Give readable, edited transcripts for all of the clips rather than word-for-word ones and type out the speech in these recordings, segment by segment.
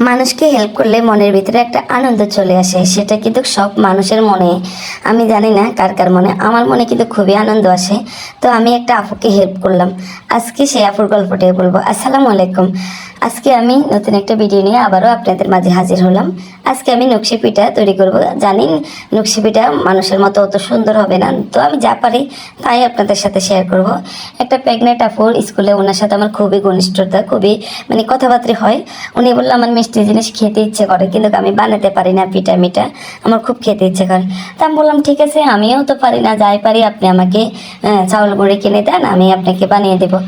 মানুষকে হেল্প করলে মনের ভিতরে একটা আনন্দ চলে আসে, সেটা কিন্তু সব মানুষের মনে। আমি জানি না কার কার মনে, আমার মনে কিন্তু খুবই আনন্দ আসে। তো আমি একটা আপুকে হেল্প করলাম, আজকে সেই আপুর গল্পটাই বলবো। আসসালামু আলাইকুম। আজকে আমি নতুন একটা ভিডিও নিয়ে আবারও আপনাদের মাঝে হাজির হলাম। আজকে আমি নকশি পিঠা তৈরি করব। জানি নকশি পিঠা মানুষের মতো অত সুন্দর হবে না, তো আমি যা পারি তাই আপনাদের সাথে শেয়ার করব। একটা প্রেগনেন্ট আপুর স্কুলে, ওনার সাথে আমার খুবই ঘনিষ্ঠতা, খুবই মানে কথাবার্তা হয়। উনি বললো আমার মিষ্টি জিনিস খেতে ইচ্ছে করে, কিন্তু আমি বানাতে পারি না পিঠা মিঠা, আমার খুব খেতে ইচ্ছে করে। তা আমি বললাম ঠিক আছে, আমিও তো পারি না, যাই পারি আপনি আমাকে চাউল গুঁড়ি কিনে দেন, আমি আপনাকে বানিয়ে দেবো।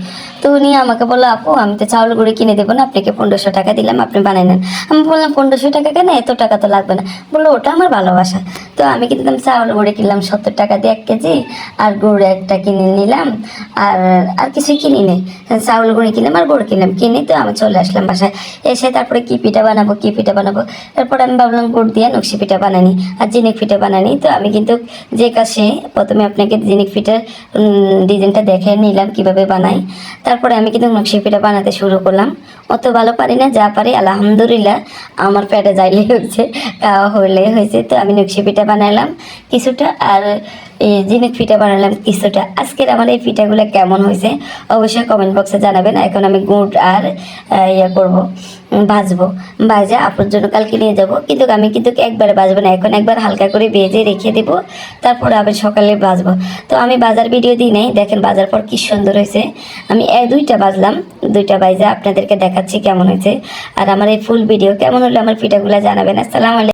তো উনি আমাকে বললো আপু আমি তো চাউল গুঁড়ি কিনে দেবো না, আপনাকে 1500 টাকা দিলাম, আপনি বানিয়ে নেন। আমি বললাম 1500 টাকা কেন, এত টাকা তো লাগবে না। বললো ওটা আমার ভালোবাসা। তো আমি কিন্তু চাউল গুঁড়ি কিনলাম 70 টাকা দিয়ে 1 কেজি, আর গুড় একটা কিনে নিলাম, আর আর কিছুই কিনি নেই। চাউল গুঁড়ি কিনলাম আর গুড় কিনলাম, কিনে তো আমি চলে আসলাম বাসায়। এসে তারপরে কি পিঠা বানাবো, কি পিঠা বানাবো, তারপরে আমি ভাবলাম গুড় দিয়ে নকশি পিঠা বানানি আর জিনিক পিঠা বানানি। তো আমি কিন্তু যে কাছে প্রথমে আপনাকে জিনিক পিঠার ডিজাইনটা দেখে নিলাম কিভাবে বানাই, তারপরে আমি কিন্তু নকশি পিঠা বানাতে শুরু করলাম। অত ভালো পারি না, যা পারি আলহামদুলিল্লাহ আমার পেটে যাইলে হয়েছে, খাওয়া হলে হয়েছে। তো আমি নকশি পিঠা বানালাম কিছুটা, আর এই জিনিক পিঠা বানালাম কিছুটা। আজকের আমার এই পিঠাগুলো কেমন হয়েছে অবশ্যই কমেন্ট বক্সে জানাবেন। এখন আমি গুড় আর ইয়ে করবো, ভাজবো। ভাজা আপুর জন্য কালকে নিয়ে যাব, কিন্তু আমি কিন্তু একবারে ভাজবো না, এখন একবার হালকা করে ভেজে রেখে দেবো, তারপরে আবার সকালে ভাজবো। তো আমি বাজার ভিডিও দিই নাই, দেখেন বাজার পর কি সুন্দর হয়েছে। আমি দুইটা বাজলাম, দুইটা বাইজা আপনাদেরকে দেখাচ্ছি কেমন হয়েছে। আর আমার এই ফুল ভিডিও কেমন হলো আমার পিঠাগুলো জানাবেন। আসসালামু আলাইকুম।